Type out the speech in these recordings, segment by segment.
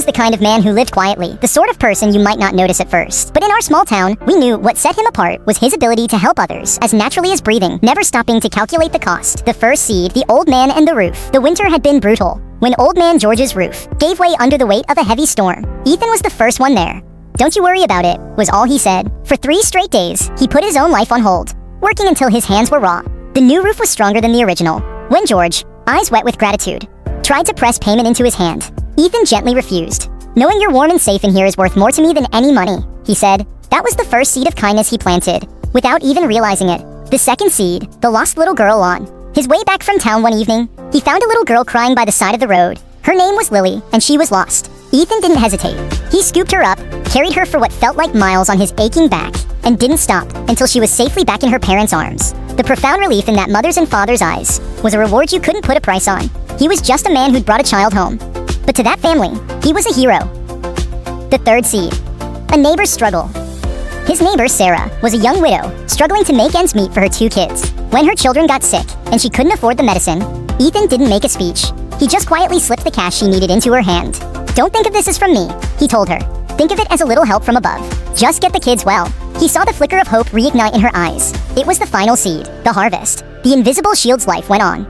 was the kind of man who lived quietly, the sort of person you might not notice at first. But in our small town, we knew what set him apart was his ability to help others as naturally as breathing, never stopping to calculate the cost. The first seed, the old man and the roof. The winter had been brutal. When Old Man George's roof gave way under the weight of a heavy storm, Ethan was the first one there. "Don't you worry about it," was all he said. For 3 straight days, he put his own life on hold, working until his hands were raw. The new roof was stronger than the original. When George, eyes wet with gratitude, tried to press payment into his hand, Ethan gently refused. "Knowing you're warm and safe in here is worth more to me than any money," he said. That was the first seed of kindness he planted, without even realizing it. The second seed, the lost little girl. On his way back from town one evening, he found a little girl crying by the side of the road. Her name was Lily, and she was lost. Ethan didn't hesitate. He scooped her up, carried her for what felt like miles on his aching back, and didn't stop until she was safely back in her parents' arms. The profound relief in that mother's and father's eyes was a reward you couldn't put a price on. He was just a man who'd brought a child home. But to that family, he was a hero. The third seed, a neighbor's struggle. His neighbor, Sarah, was a young widow, struggling to make ends meet for her 2 kids. When her children got sick and she couldn't afford the medicine, Ethan didn't make a speech. He just quietly slipped the cash she needed into her hand. "Don't think of this as from me," he told her. "Think of it as a little help from above. Just get the kids well." He saw the flicker of hope reignite in her eyes. It was the final seed, the harvest. The invisible shield's life went on.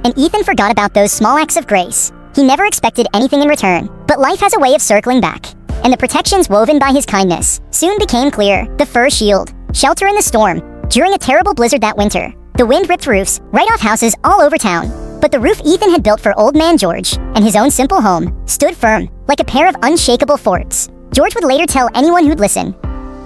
And Ethan forgot about those small acts of grace. He never expected anything in return, but life has a way of circling back. And the protections woven by his kindness soon became clear. The fur shield, shelter in the storm. During a terrible blizzard that winter, the wind ripped roofs right off houses all over town. But the roof Ethan had built for Old Man George and his own simple home stood firm, like a pair of unshakable forts. George would later tell anyone who'd listen,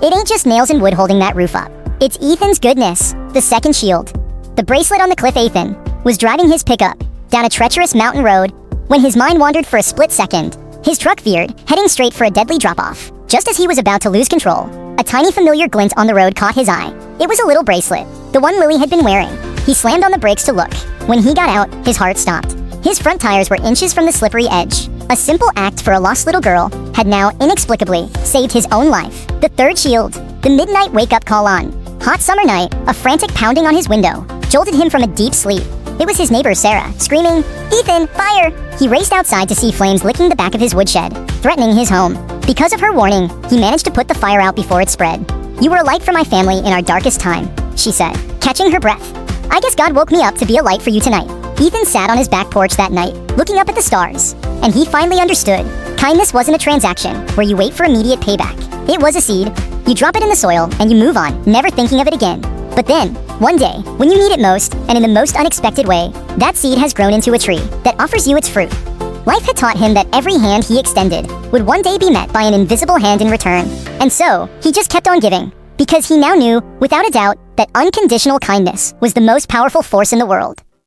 "It ain't just nails and wood holding that roof up. It's Ethan's goodness." The second shield, the bracelet on the cliff. Ethan was driving his pickup down a treacherous mountain road when his mind wandered for a split second. His truck veered, heading straight for a deadly drop-off. Just as he was about to lose control, a tiny familiar glint on the road caught his eye. It was a little bracelet, the one Lily had been wearing. He slammed on the brakes to look. When he got out, his heart stopped. His front tires were inches from the slippery edge. A simple act for a lost little girl had now, inexplicably, saved his own life. The third shield, the midnight wake-up call. On hot summer night, a frantic pounding on his window jolted him from a deep sleep. It was his neighbor, Sarah, screaming, "Ethan, fire!" He raced outside to see flames licking the back of his woodshed, threatening his home. Because of her warning, he managed to put the fire out before it spread. "You were a light for my family in our darkest time," she said, catching her breath. "I guess God woke me up to be a light for you tonight." Ethan sat on his back porch that night, looking up at the stars, and he finally understood. Kindness wasn't a transaction where you wait for immediate payback. It was a seed. You drop it in the soil and you move on, never thinking of it again. But then, one day, when you need it most, and in the most unexpected way, that seed has grown into a tree that offers you its fruit. Life had taught him that every hand he extended would one day be met by an invisible hand in return. And so, he just kept on giving, because he now knew, without a doubt, that unconditional kindness was the most powerful force in the world.